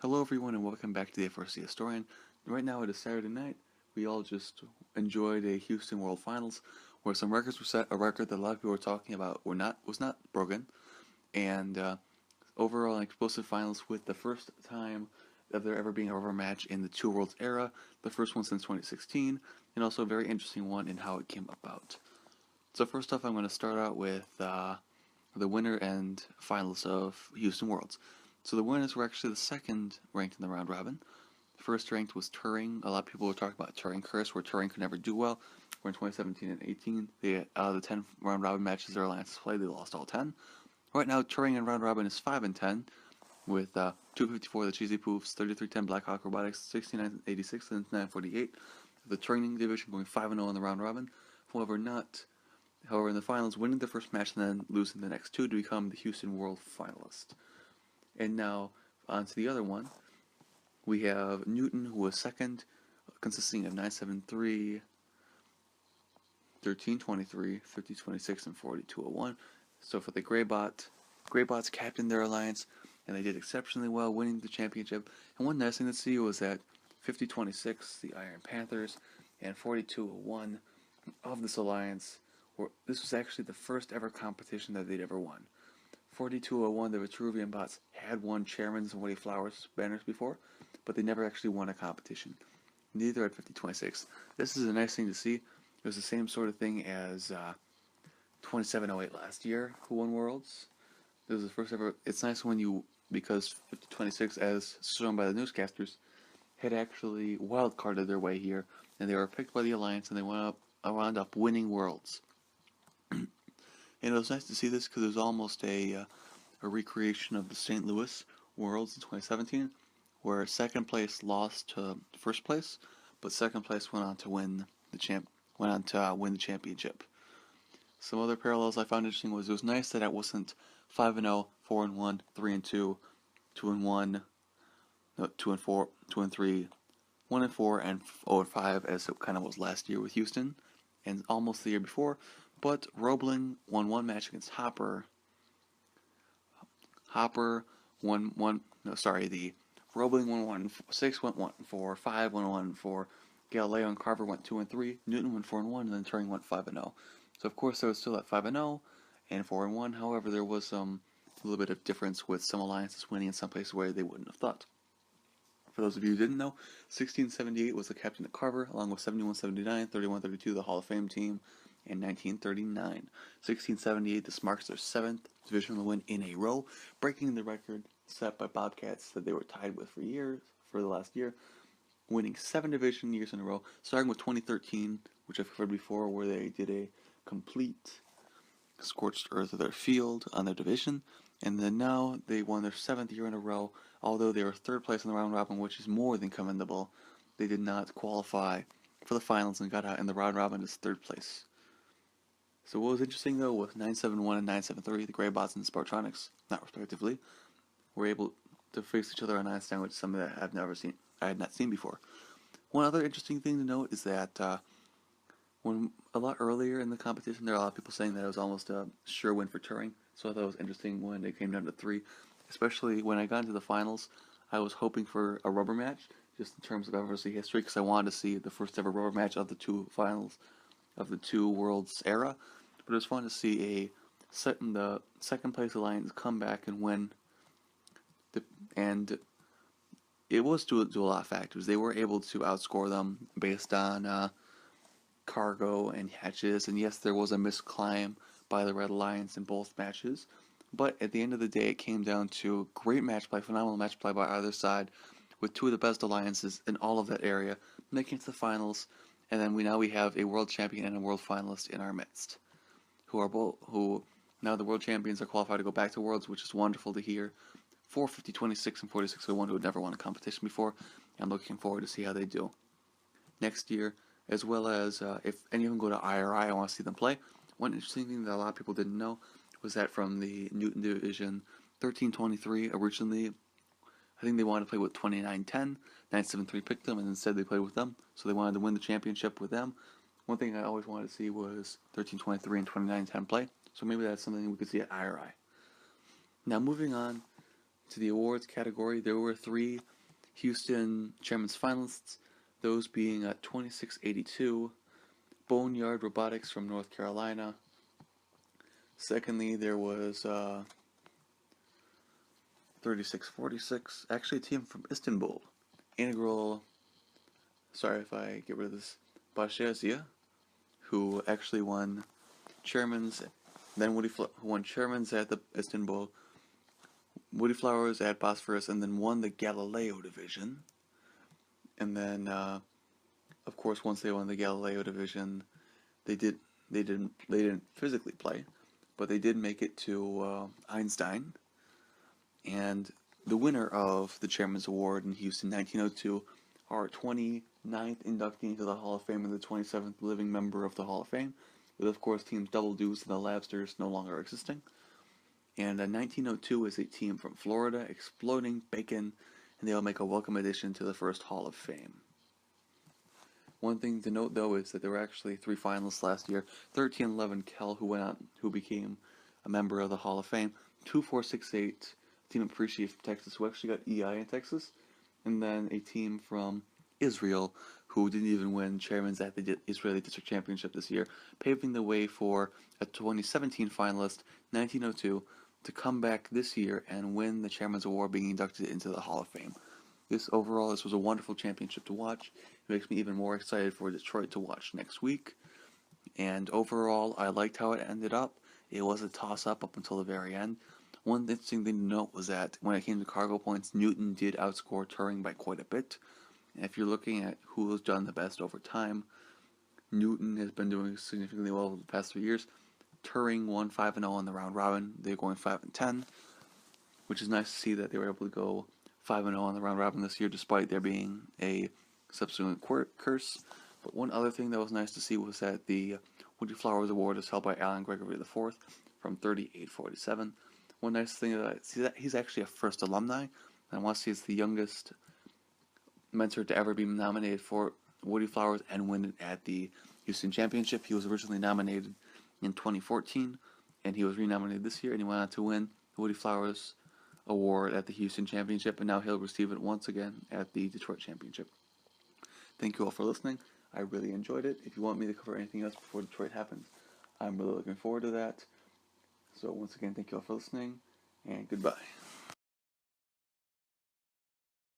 Hello everyone and welcome back to the FRC Historian. Right now it is Saturday night. We all just enjoyed a Houston World Finals where some records were set, a record that a lot of people were talking about was not broken, and overall an explosive finals with the first time of there ever being a rubber match in the Two Worlds era, the first one since 2016, and also a very interesting one in how it came about. So first off, I'm going to start out with the winner and finalists of Houston Worlds. So the winners were actually the second ranked in the round robin. First ranked was Turing. A lot of people were talking about Turing curse, where Turing could never do well. Where in 2017 and 18, out of the 10 round robin matches their alliances played, they lost all 10. Right now, Turing in round robin is 5 and 10, with 254 the Cheesy Poofs, 33-10 Blackhawk Robotics, 69-86, and 948. The Turing division going 5-0 in the round robin. However, in the finals, winning the first match and then losing the next two to become the Houston World finalist. And now, on to the other one. We have Newton, who was second, consisting of 973, 1323, 3026, and 4201. So for the Greybots captained their alliance, and they did exceptionally well, winning the championship. And one nice thing to see was that 5026, the Iron Panthers, and 4201 of this alliance, this was actually the first ever competition that they'd ever won. 4201, the Vitruvian Bots had won Chairman's and Woody Flowers banners before, but they never actually won a competition. Neither had 5026. This is a nice thing to see. It was the same sort of thing as 2708 last year, who won Worlds. This was the first ever. It's nice because 5026, as shown by the newscasters, had actually wildcarded their way here, and they were picked by the Alliance, and they wound up winning Worlds. And it was nice to see this because it was almost a recreation of the St. Louis Worlds in 2017, where second place lost to first place, but second place went on to win the championship. Some other parallels I found interesting was it was nice that it wasn't 5-0, 4-1, 3-2, 2-1, no, 2-4, 2-3, 1-4, and 0-5 as it kind of was last year with Houston, and almost the year before. But Roebling won one match against Hopper. The Roebling won 1-6, went 1-4, 5 went 1-4. Galileo and Carver went 2-3. Newton went 4-1, and then Turing went 5-0. So of course there was still at 5-0 and 4-1. However, there was a little bit of difference with some alliances winning in some places where they wouldn't have thought. For those of you who didn't know, 1678 was the captain of Carver, along with 7179, 3132, the Hall of Fame team, and 1939. 1678, this marks their 7th divisional win in a row, breaking the record set by Bobcats that they were tied with for the last year, winning 7 division years in a row, starting with 2013, which I've covered before, where they did a complete scorched earth of their field on their division, and then now they won their 7th year in a row. Although they were 3rd place in the round robin, which is more than commendable, they did not qualify for the finals and got out in the round robin as 3rd place. So what was interesting though was 971 and 973, the Greybots and Spartronics, not respectively, were able to face each other on Ice Down, which is something that I had not seen before. One other interesting thing to note is that when a lot earlier in the competition, there are a lot of people saying that it was almost a sure win for Turing. So I thought it was interesting when it came down to 3, especially when I got into the finals. I was hoping for a rubber match, just in terms of FRC history, because I wanted to see the first ever rubber match of the 2 finals of the 2 Worlds era. But it was fun to see the second place alliance come back and win. And it was due to a lot of factors. They were able to outscore them based on cargo and hatches, and yes, there was a missed climb by the Red Alliance in both matches, but at the end of the day, it came down to great match play, phenomenal match play by either side, with 2 of the best alliances in all of that area making it to the finals, and then we have a world champion and a world finalist in our midst, who now the world champions are qualified to go back to Worlds, which is wonderful to hear. 450, 26, and 4601 who had never won a competition before. I'm looking forward to see how they do next year, as well as if any of them go to IRI, I want to see them play. One interesting thing that a lot of people didn't know was that from the Newton division, 1323 originally, I think they wanted to play with 2910. 973 picked them, and instead they played with them, so they wanted to win the championship with them. One thing I always wanted to see was 1323 and 2910 play, so maybe that's something we could see at IRI. Now moving on to the awards category, there were 3 Houston Chairman's finalists, those being 2682, Boneyard Robotics from North Carolina. Secondly, there was 3646, actually a team from Istanbul, Integral, sorry if I get rid of this, Başezia, who actually won Chairman's, then who won Chairman's at the Istanbul, Woody Flowers at Bosphorus, and then won the Galileo division. And then, of course, once they won the Galileo division, they didn't physically play, but they did make it to Einstein. And the winner of the Chairman's Award in Houston 1902, our 29th inductee into the Hall of Fame and the 27th living member of the Hall of Fame, with of course teams Double Deuce and the Labsters no longer existing. And 1902 is a team from Florida, Exploding Bacon, and they'll make a welcome addition to the first Hall of Fame. One thing to note, though, is that there were actually 3 finalists last year. 1311 Kell, who became a member of the Hall of Fame. 2468 team Appreciate from Texas, who actually got EI in Texas. And then a team from Israel, who didn't even win Chairman's at the Israeli District Championship this year, paving the way for a 2017 finalist, 1902, to come back this year and win the Chairman's Award, being inducted into the Hall of Fame. This was a wonderful championship to watch. It makes me even more excited for Detroit to watch next week. And overall, I liked how it ended up. It was a toss-up until the very end. One interesting thing to note was that when it came to cargo points, Newton did outscore Turing by quite a bit. And if you're looking at who has done the best over time, Newton has been doing significantly well over the past 3 years. Turing won 5-0 in the round robin. They're going 5-10, which is nice to see that they were able to go 5-0 on the round robin this year, despite there being a subsequent curse. But one other thing that was nice to see was that the Woody Flowers Award is held by Alan Gregory IV from 3847. One nice thing is that he's actually a first alumni, and I want to see he's the youngest mentor to ever be nominated for Woody Flowers and win it at the Houston Championship. He was originally nominated in 2014, and he was renominated this year, and he went on to win the Woody Flowers Award at the Houston Championship, and now he'll receive it once again at the Detroit Championship. Thank you all for listening. I really enjoyed it. If you want me to cover anything else before Detroit happens, I'm really looking forward to that. So once again, thank you all for listening, and goodbye.